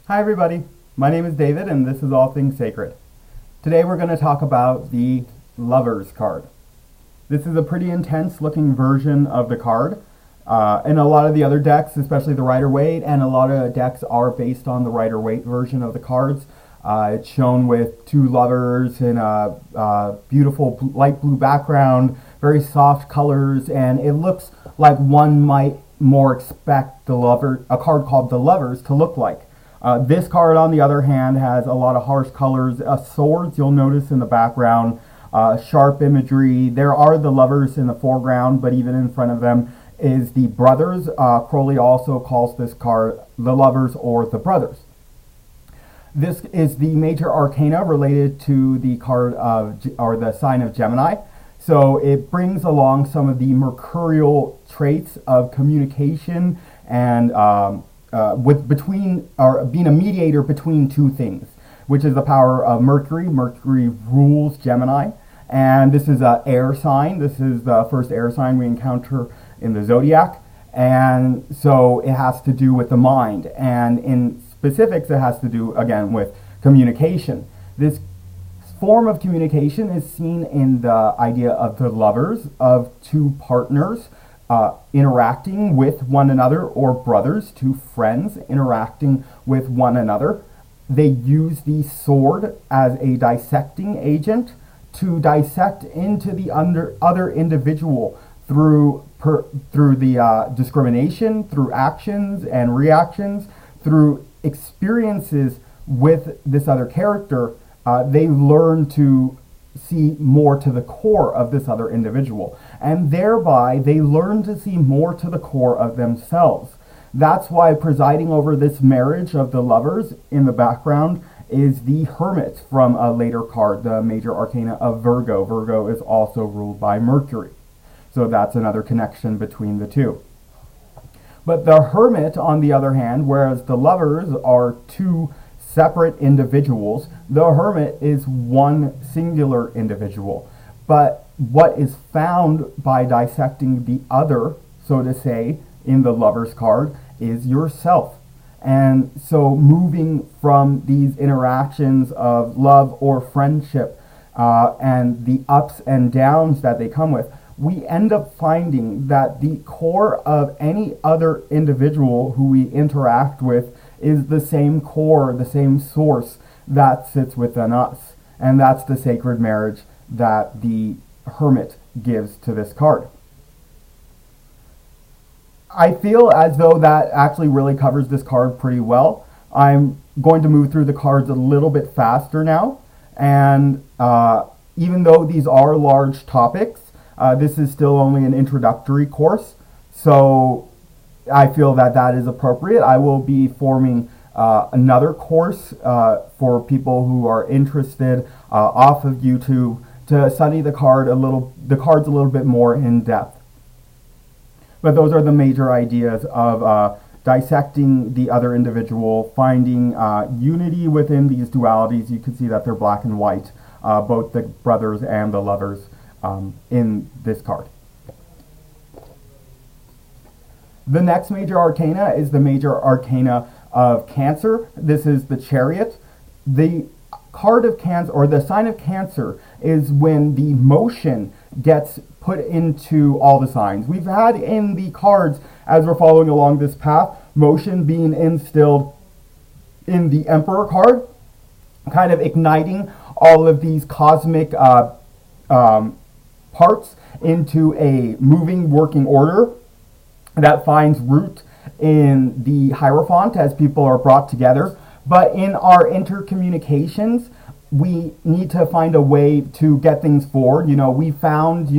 Hi everybody, my name is David and this is All Things Sacred. Today we're going to talk about the Lovers card. This is a pretty intense looking version of the card. In a lot of the other decks, especially the Rider-Waite, and a lot of decks are based on the Rider-Waite version of the cards. It's shown with two lovers in a beautiful light blue background, very soft colors, and it looks like one might more expect a card called the Lovers to look like. This card, on the other hand, has a lot of harsh colors, swords you'll notice in the background, sharp imagery. There are the lovers in the foreground, but even in front of them is the brothers. Crowley also calls this card the Lovers or the Brothers. This is the major arcana related to the card or the sign of Gemini. So it brings along some of the mercurial traits of communication and being a mediator between two things, which is the power of Mercury. Mercury rules Gemini, and this is an air sign. This is the first air sign we encounter in the zodiac, and so it has to do with the mind, and in specifics it has to do again with communication. This form of communication is seen in the idea of the lovers, of two partners interacting with one another, or brothers, two friends interacting with one another. They use the sword as a dissecting agent to dissect into the other individual through the discrimination, through actions and reactions, through experiences with this other character. They learn to see more to the core of this other individual, and thereby they learn to see more to the core of themselves. That's why presiding over this marriage of the lovers in the background is the Hermit from a later card, the major arcana of Virgo. Virgo is also ruled by Mercury, so that's another connection between the two. But the Hermit, on the other hand, whereas the lovers are two separate individuals, the Hermit is one singular individual. But what is found by dissecting the other, so to say, in the Lover's card is yourself. And so moving from these interactions of love or friendship and the ups and downs that they come with, we end up finding that the core of any other individual who we interact with is the same core, the same source that sits within us. And that's the sacred marriage that the Hermit gives to this card. I feel as though that actually really covers this card pretty well. I'm going to move through the cards a little bit faster now. And even though these are large topics, this is still only an introductory course. So I feel that is appropriate. I will be forming another course for people who are interested off of YouTube to study the cards a little bit more in depth. But those are the major ideas of dissecting the other individual, finding unity within these dualities. You can see that they're black and white, both the brothers and the lovers in this card. The next major arcana is the major arcana of Cancer. This is the Chariot. The card of Cancer, or the sign of Cancer, is when the motion gets put into all the signs. We've had in the cards, as we're following along this path, motion being instilled in the Emperor card, kind of igniting all of these cosmic parts into a moving working order that finds root in the Hierophant as people are brought together. But in our intercommunications, we need to find a way to get things forward. We found,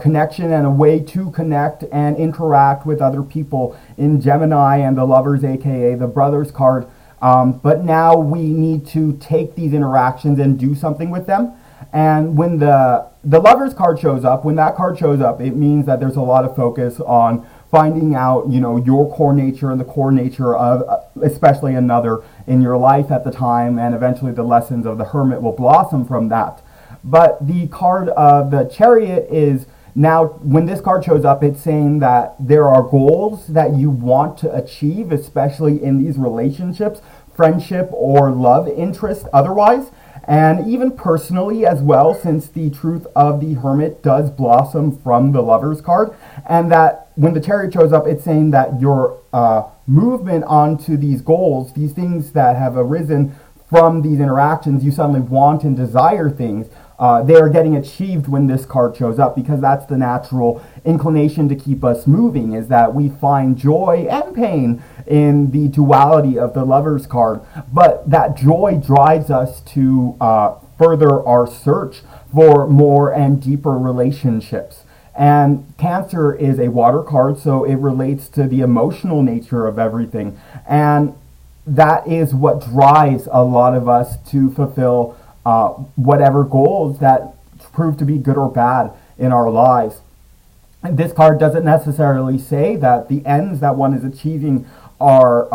connection and a way to connect and interact with other people in Gemini and the Lovers, aka the Brothers card. But now we need to take these interactions and do something with them. And when the Lovers card shows up, it means that there's a lot of focus on finding out, your core nature and the core nature of especially another in your life at the time, and eventually the lessons of the Hermit will blossom from that. But the card of the Chariot is now, when this card shows up, it's saying that there are goals that you want to achieve, especially in these relationships, friendship or love interest otherwise, and even personally as well, since the truth of the Hermit does blossom from the Lover's card, and that when the Chariot shows up, it's saying that your movement onto these goals, these things that have arisen from these interactions, you suddenly want and desire things, they are getting achieved when this card shows up, because that's the natural inclination to keep us moving, is that we find joy and pain in the duality of the Lover's card. But that joy drives us to further our search for more and deeper relationships. And Cancer is a water card, so it relates to the emotional nature of everything. And that is what drives a lot of us to fulfill whatever goals that prove to be good or bad in our lives. And this card doesn't necessarily say that the ends that one is achieving are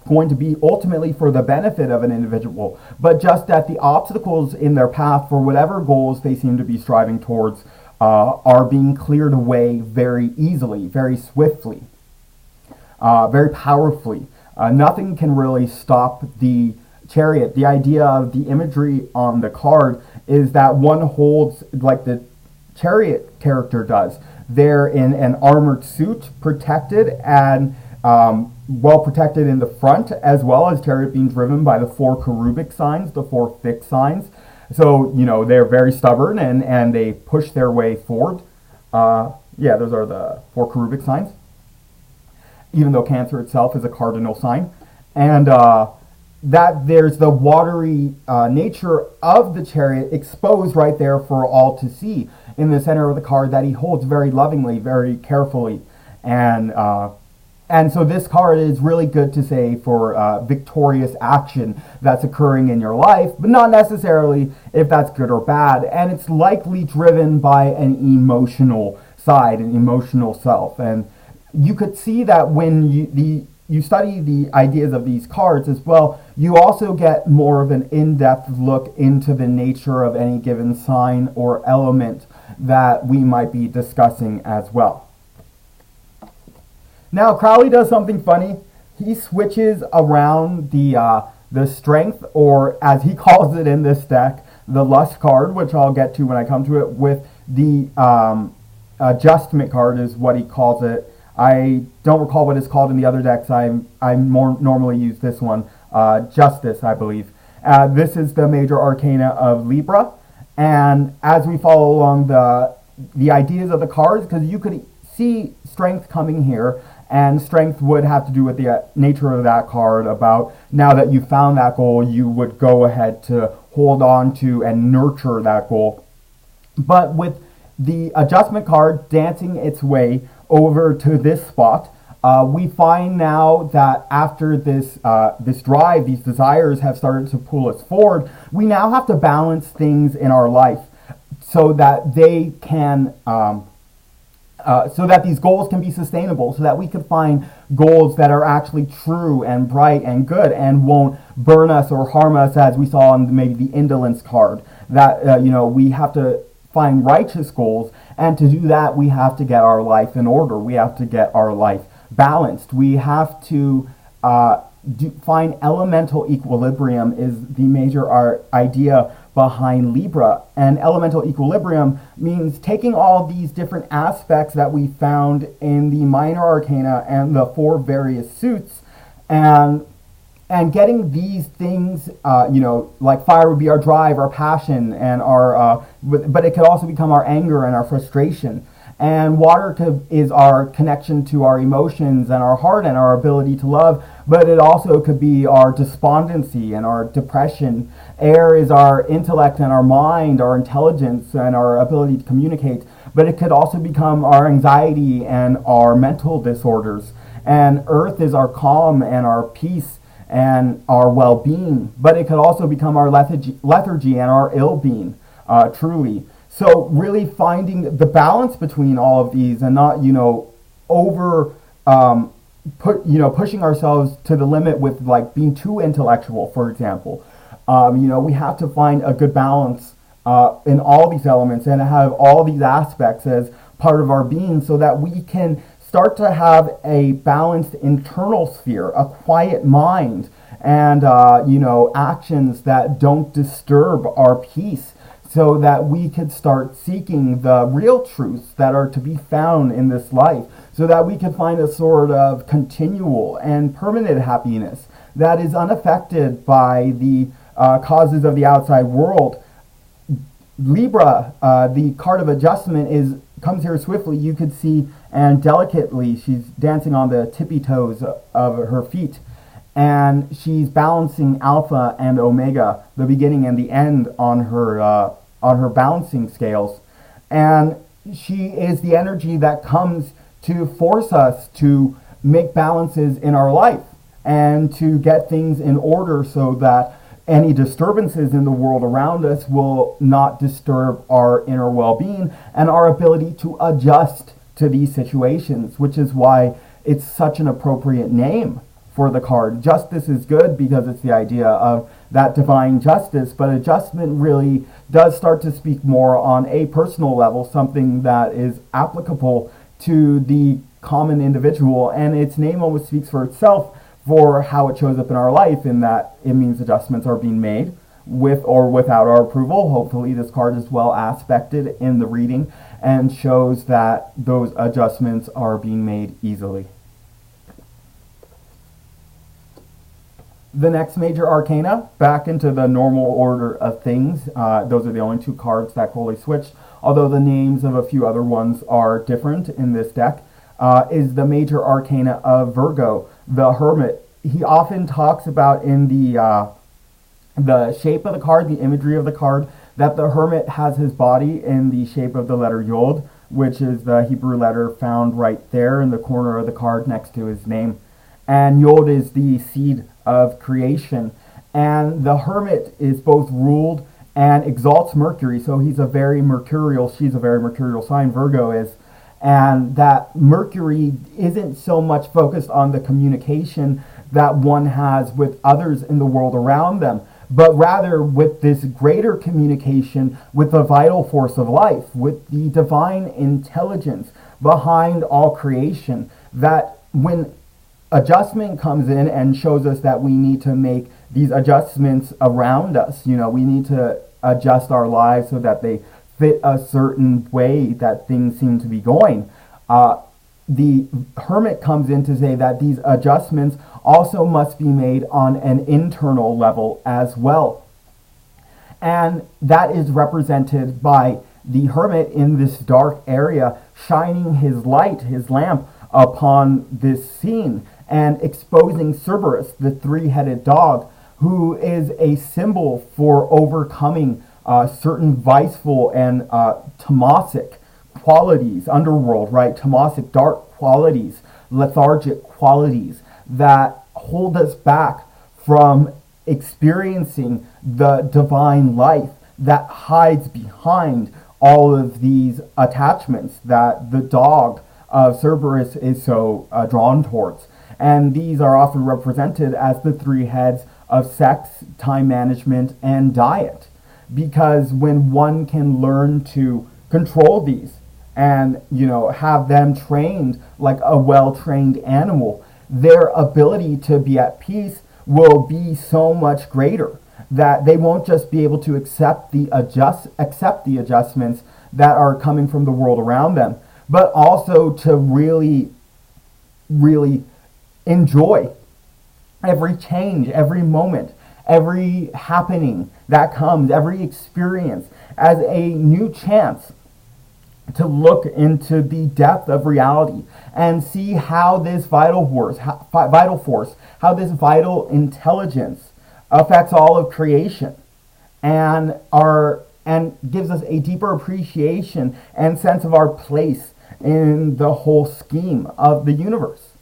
going to be ultimately for the benefit of an individual, but just that the obstacles in their path for whatever goals they seem to be striving towards are being cleared away very easily, very swiftly, very powerfully. Nothing can really stop the Chariot. The idea of the imagery on the card is that one holds, like the Chariot character does, they're in an armored suit, protected and well protected in the front, as well as Chariot being driven by the 4 cherubic signs, the 4 fixed signs. So, they're very stubborn and they push their way forward. Those are the 4 cherubic signs, even though Cancer itself is a cardinal sign. And that there's the watery nature of the Chariot exposed right there for all to see in the center of the card, that he holds very lovingly, very carefully. And so this card is really good to say for victorious action that's occurring in your life, but not necessarily if that's good or bad. And it's likely driven by an emotional side, an emotional self. And you could see that when you study the ideas of these cards as well, you also get more of an in-depth look into the nature of any given sign or element that we might be discussing as well. Now, Crowley does something funny. He switches around the strength, or as he calls it in this deck, the lust card, which I'll get to when I come to it, with the adjustment card is what he calls it. I don't recall what it's called in the other decks. I more normally use this one, Justice, I believe. This is the major arcana of Libra, and as we follow along the ideas of the cards, because you could see strength coming here, and strength would have to do with the nature of that card, about now that you found that goal, you would go ahead to hold on to and nurture that goal. But with the adjustment card dancing its way over to this spot, we find now that after this drive, these desires have started to pull us forward, we now have to balance things in our life so that they can so that these goals can be sustainable, so that we can find goals that are actually true and bright and good and won't burn us or harm us, as we saw in maybe the indolence card. That we have to find righteous goals, and to do that we have to get our life in order. We have to get our life balanced. We have to find elemental equilibrium is the major idea behind Libra. And elemental equilibrium means taking all these different aspects that we found in the minor arcana and the 4 various suits, and getting these things, like fire would be our drive, our passion, and our, but it could also become our anger and our frustration. And water is our connection to our emotions and our heart and our ability to love, but it also could be our despondency and our depression. Air is our intellect and our mind, our intelligence and our ability to communicate, but it could also become our anxiety and our mental disorders. And earth is our calm and our peace and our well-being, but it could also become our lethargy and our ill-being, truly. So really finding the balance between all of these, and not, pushing ourselves to the limit with like being too intellectual, for example. We have to find a good balance in all these elements and have all these aspects as part of our being, so that we can start to have a balanced internal sphere, a quiet mind, and actions that don't disturb our peace, so that we could start seeking the real truths that are to be found in this life, so that we could find a sort of continual and permanent happiness that is unaffected by the causes of the outside world. Libra, the card of adjustment, comes here swiftly. You could see, and delicately, she's dancing on the tippy toes of her feet, and she's balancing Alpha and Omega, the beginning and the end, on her balancing scales. And she is the energy that comes to force us to make balances in our life and to get things in order, so that any disturbances in the world around us will not disturb our inner well-being and our ability to adjust to these situations, which is why it's such an appropriate name for the card. Justice is good because it's the idea of that divine justice, but adjustment really does start to speak more on a personal level, something that is applicable to the common individual, and its name almost speaks for itself for how it shows up in our life, in that it means adjustments are being made with or without our approval. Hopefully this card is well aspected in the reading and shows that those adjustments are being made easily. The next major arcana, back into the normal order of things. Those are the only two cards that fully switched, although the names of a few other ones are different in this deck, is the major arcana of Virgo, the Hermit. He often talks about in the shape of the card, the imagery of the card, that the Hermit has his body in the shape of the letter Yod, which is the Hebrew letter found right there in the corner of the card next to his name. And Yod is the seed of creation. And the Hermit is both ruled and exalts Mercury, so he's a very mercurial, she's a very mercurial sign, Virgo is. And that Mercury isn't so much focused on the communication that one has with others in the world around them, but rather with this greater communication with the vital force of life, with the divine intelligence behind all creation, that when adjustment comes in and shows us that we need to make these adjustments around us, we need to adjust our lives so that they fit a certain way that things seem to be going. The Hermit comes in to say that these adjustments also must be made on an internal level as well. And that is represented by the Hermit in this dark area, shining his light, his lamp, upon this scene and exposing Cerberus, the three-headed dog, who is a symbol for overcoming certain viceful and tamasic qualities, underworld, right? Tamasic, dark qualities, lethargic qualities that hold us back from experiencing the divine life that hides behind all of these attachments that the dog of Cerberus is so drawn towards. And these are often represented as the three heads of sex, time management, and diet. Because when one can learn to control these and, have them trained like a well-trained animal, their ability to be at peace will be so much greater that they won't just be able to accept the adjustments that are coming from the world around them, but also to really, really enjoy every change, every moment, every happening that comes, every experience as a new chance to look into the depth of reality and see how this vital force, how this vital intelligence affects all of creation, and gives us a deeper appreciation and sense of our place in the whole scheme of the universe.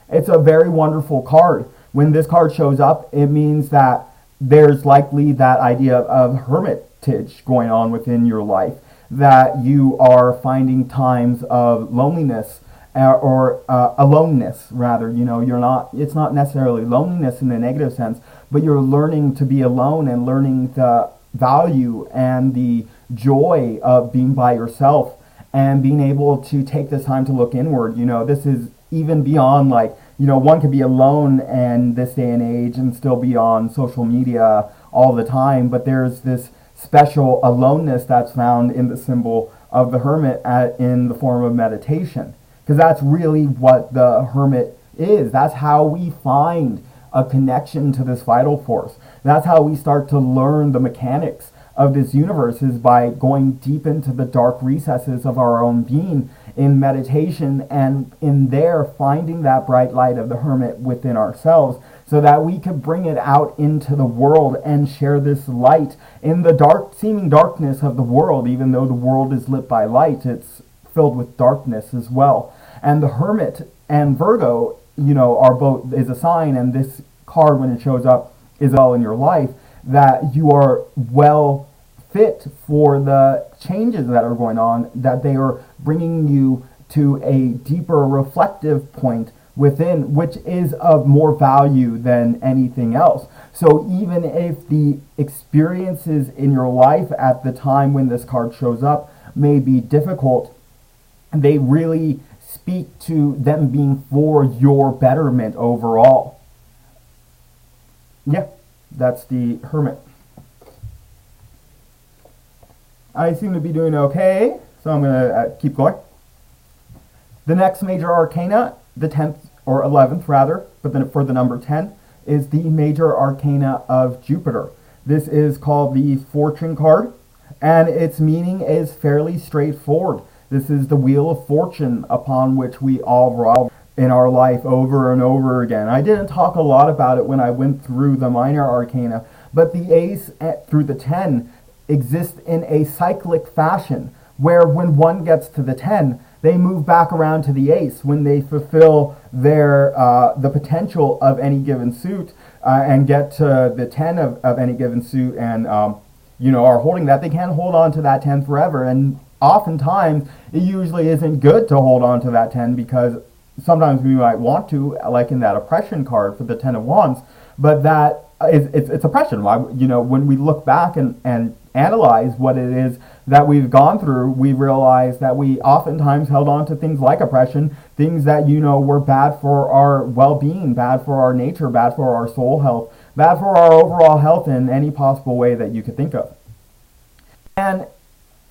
It's a very wonderful card. When this card shows up, it means that there's likely that idea of hermitage going on within your life, that you are finding times of loneliness or aloneness, rather. It's not necessarily loneliness in the negative sense, but you're learning to be alone and learning the value and the joy of being by yourself and being able to take this time to look inward. This is even beyond like one could be alone in this day and age and still be on social media all the time, but there's this special aloneness that's found in the symbol of the hermit in the form of meditation. Because that's really what the hermit is. That's how we find a connection to this vital force. That's how we start to learn the mechanics of this universe, is by going deep into the dark recesses of our own being in meditation, and in there finding that bright light of the hermit within ourselves, so that we could bring it out into the world and share this light in the seeming darkness of the world. Even though the world is lit by light, it's filled with darkness as well. And the hermit and Virgo, are both, is a sign, and this card, when it shows up, is all in your life, that you are well fit for the changes that are going on, that they are bringing you to a deeper reflective point within, which is of more value than anything else. So even if the experiences in your life at the time when this card shows up may be difficult, they really speak to them being for your betterment overall. Yeah, that's the Hermit. I seem to be doing okay, so I'm going to keep going. The next major arcana, the 10th or 11th rather, but then for the number 10, is the major arcana of Jupiter. This is called the Fortune card, and its meaning is fairly straightforward. This is the wheel of fortune upon which we all revolve in our life over and over again. I didn't talk a lot about it when I went through the minor arcana, but the ace through the 10 exist in a cyclic fashion, where when one gets to the 10, they move back around to the ace when they fulfill their the potential of any given suit, and get to the 10 of any given suit, and are holding that. They can't hold on to that 10 forever, and oftentimes it usually isn't good to hold on to that 10, because sometimes we might want to, like in that oppression card for the 10 of Wands, but that it's oppression. When we look back and analyze what it is that we've gone through, we realize that we oftentimes held on to things like oppression, things that were bad for our well-being, bad for our nature, bad for our soul health, bad for our overall health in any possible way that you could think of. And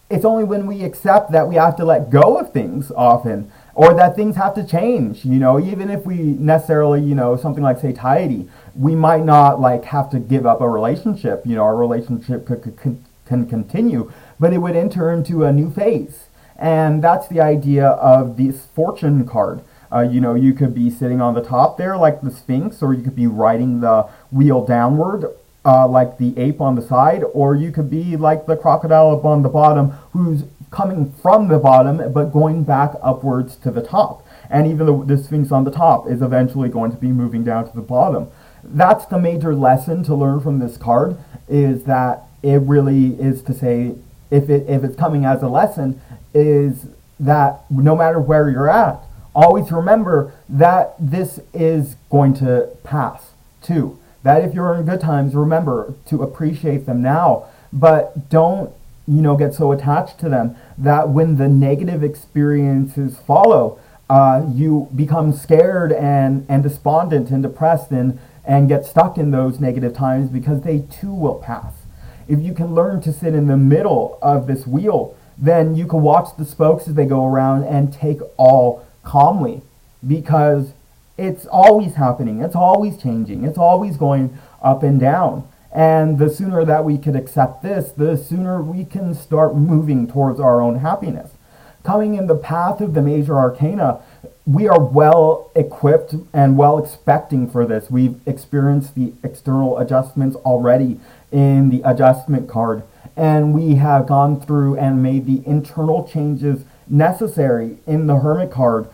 it's only when we accept that we have to let go of things often, or that things have to change, even if we necessarily, something like satiety, we might not have to give up a relationship. Our relationship can continue, but it would enter into a new phase. And that's the idea of this Fortune card. You could be sitting on the top there like the Sphinx, or you could be riding the wheel downward like the ape on the side, or you could be like the crocodile up on the bottom, who's coming from the bottom but going back upwards to the top. And even the Sphinx on the top is eventually going to be moving down to the bottom. That's the major lesson to learn from this card, is that it really is to say, if it's coming as a lesson, is that no matter where you're at, always remember that this is going to pass too. That if you're in good times, remember to appreciate them now, but don't get so attached to them that when the negative experiences follow, you become scared and despondent and depressed and get stuck in those negative times, because they too will pass. If you can learn to sit in the middle of this wheel, then you can watch the spokes as they go around and take all calmly, because it's always happening, it's always changing, it's always going up and down. And the sooner that we could accept this, the sooner we can start moving towards our own happiness. Coming in the path of the major arcana, we are well equipped and well expecting for this. We've experienced the external adjustments already in the adjustment card, and we have gone through and made the internal changes necessary in the Hermit card,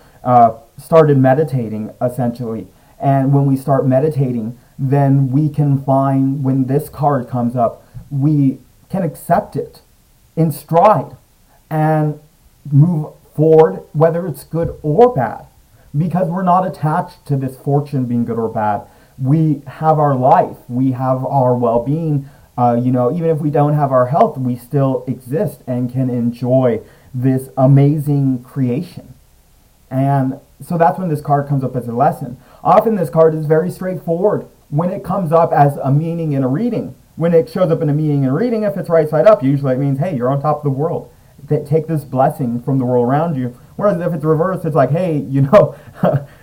started meditating essentially. And when we start meditating, then we can find, when this card comes up, we can accept it in stride and move forward, whether it's good or bad, because we're not attached to this fortune being good or bad. We have our life, we have our well-being, even if we don't have our health, we still exist and can enjoy this amazing creation. And so that's when this card comes up as a lesson. Often this card is very straightforward when it comes up as a meaning in a reading. When it shows up in a meaning in a reading, if it's right side up, usually it means, hey, you're on top of the world. Take this blessing from the world around you. Whereas if it's reversed, it's like, hey,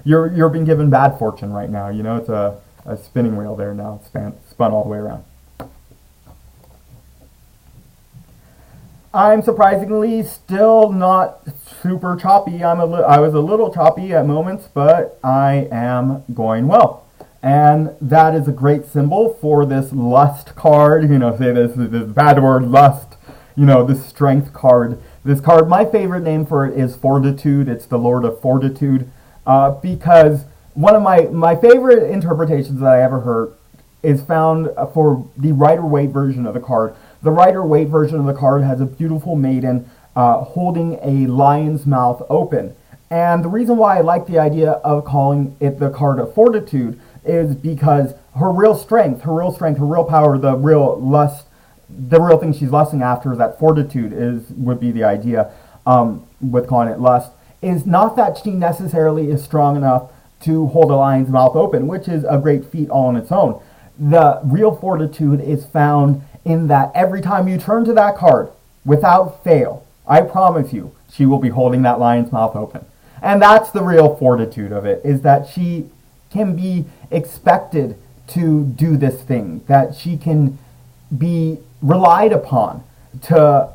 you're being given bad fortune right now. It's a spinning wheel there now, spun all the way around. I'm surprisingly still not super choppy. I was a little choppy at moments, but I am going well. And that is a great symbol for this lust card. Say this bad word, lust. This strength card. This card, my favorite name for it is Fortitude. It's the Lord of Fortitude. Because one of my favorite interpretations that I ever heard is found for the Rider-Waite version of the card. The Rider-Waite version of the card has a beautiful maiden holding a lion's mouth open. And the reason why I like the idea of calling it the card of Fortitude is because her real strength, her real power, the real lust, the real thing she's lusting after is that fortitude would be the idea with calling it lust, is not that she necessarily is strong enough to hold a lion's mouth open, which is a great feat all on its own. The real fortitude is found in that every time you turn to that card, without fail, I promise you, she will be holding that lion's mouth open. And that's the real fortitude of it, is that she can be expected to do this thing, that she can be relied upon to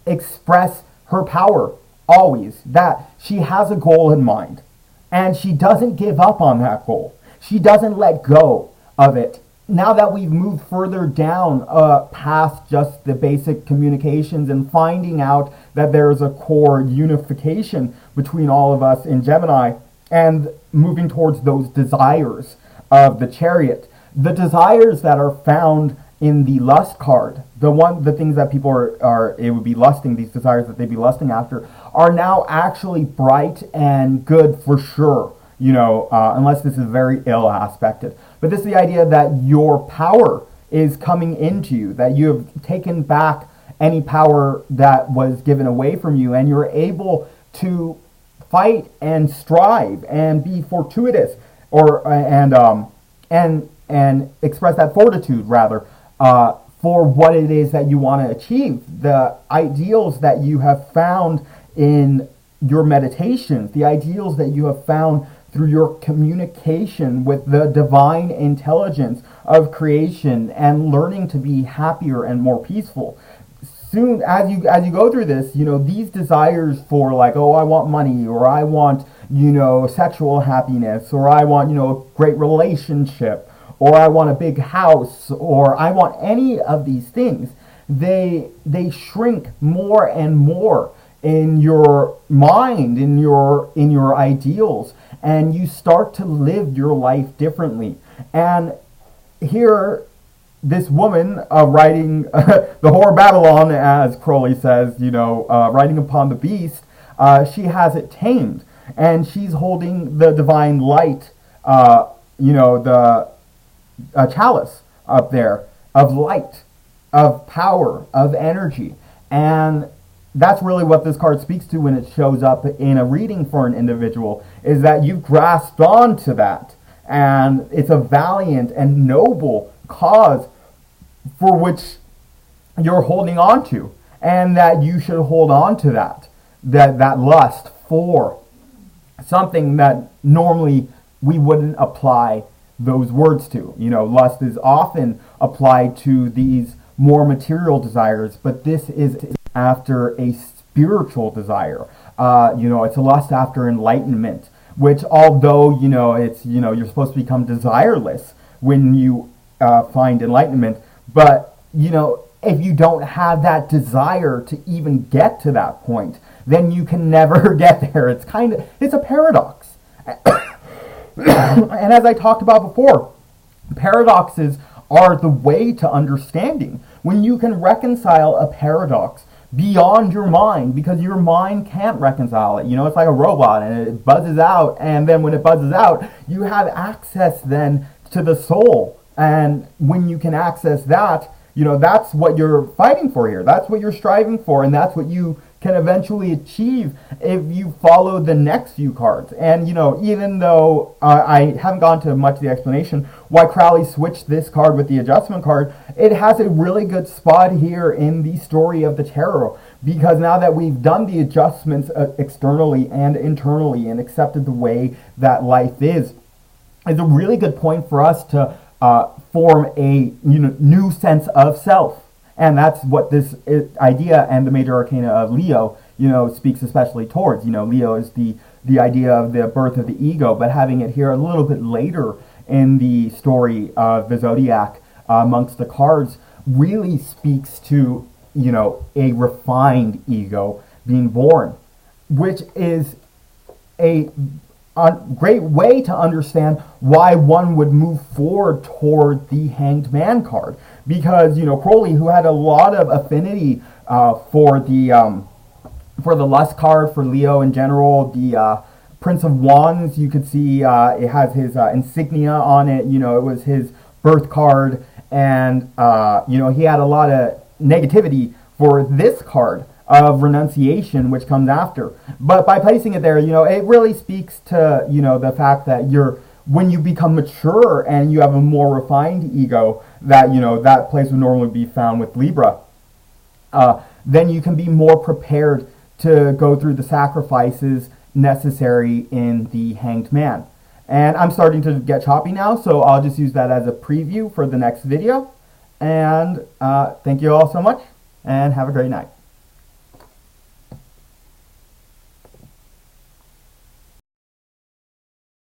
express her power always, that she has a goal in mind, and she doesn't give up on that goal. She doesn't let go of it. Now that we've moved further down past just the basic communications and finding out that there's a core unification between all of us in Gemini and moving towards those desires of the Chariot, the desires that are found in the lust card, the things that people it would be lusting, these desires that they'd be lusting after, are now actually bright and good for sure, unless this is very ill aspected. But this is the idea that your power is coming into you, that you have taken back any power that was given away from you, and you're able to fight and strive and be fortuitous, and express that fortitude rather for what it is that you want to achieve, the ideals that you have found in your meditations, the ideals that you have found through your communication with the divine intelligence of creation, and learning to be happier and more peaceful. Soon, as you go through this, these desires for like, oh, I want money, or I want, sexual happiness, or I want, a great relationship, or I want a big house, or I want any of these things, they shrink more and more in your mind, in your ideals, and you start to live your life differently. And here, this woman riding the whore of Babylon, as Crowley says, riding upon the beast, she has it tamed, and she's holding the divine light, the chalice up there of light, of power, of energy. And that's really what this card speaks to when it shows up in a reading for an individual, is that you've grasped on to that. And it's a valiant and noble cause for which you're holding on to. And that you should hold on to that lust for something that normally we wouldn't apply those words to. Lust is often applied to these more material desires, but this is after a spiritual desire. It's a lust after enlightenment, which although, it's, you're supposed to become desireless when you find enlightenment, but, if you don't have that desire to even get to that point, then you can never get there. It's a paradox. And as I talked about before, paradoxes are the way to understanding. When you can reconcile a paradox beyond your mind, because your mind can't reconcile it. It's like a robot, and it buzzes out, and then when it buzzes out, you have access then to the soul. And when you can access that, that's what you're fighting for here. That's what you're striving for, and that's what you can eventually achieve if you follow the next few cards. And, even though I haven't gone to much of the explanation why Crowley switched this card with the adjustment card, it has a really good spot here in the story of the tarot, because now that we've done the adjustments externally and internally and accepted the way that life is, it's a really good point for us to form a new sense of self. And that's what this idea and the major arcana of Leo, speaks especially towards. Leo is the idea of the birth of the ego, but having it here a little bit later in the story of the zodiac amongst the cards really speaks to, a refined ego being born, which is a great way to understand why one would move forward toward the Hanged Man card. Because, Crowley, who had a lot of affinity for the Lust card, for Leo in general, the Prince of Wands, you could see it has his insignia on it. It was his birth card. And, he had a lot of negativity for this card of renunciation, which comes after. But by placing it there, it really speaks to, the fact that when you become mature and you have a more refined ego, that, that place would normally be found with Libra, then you can be more prepared to go through the sacrifices necessary in the Hanged Man. And I'm starting to get choppy now, so I'll just use that as a preview for the next video. And thank you all so much, and have a great night.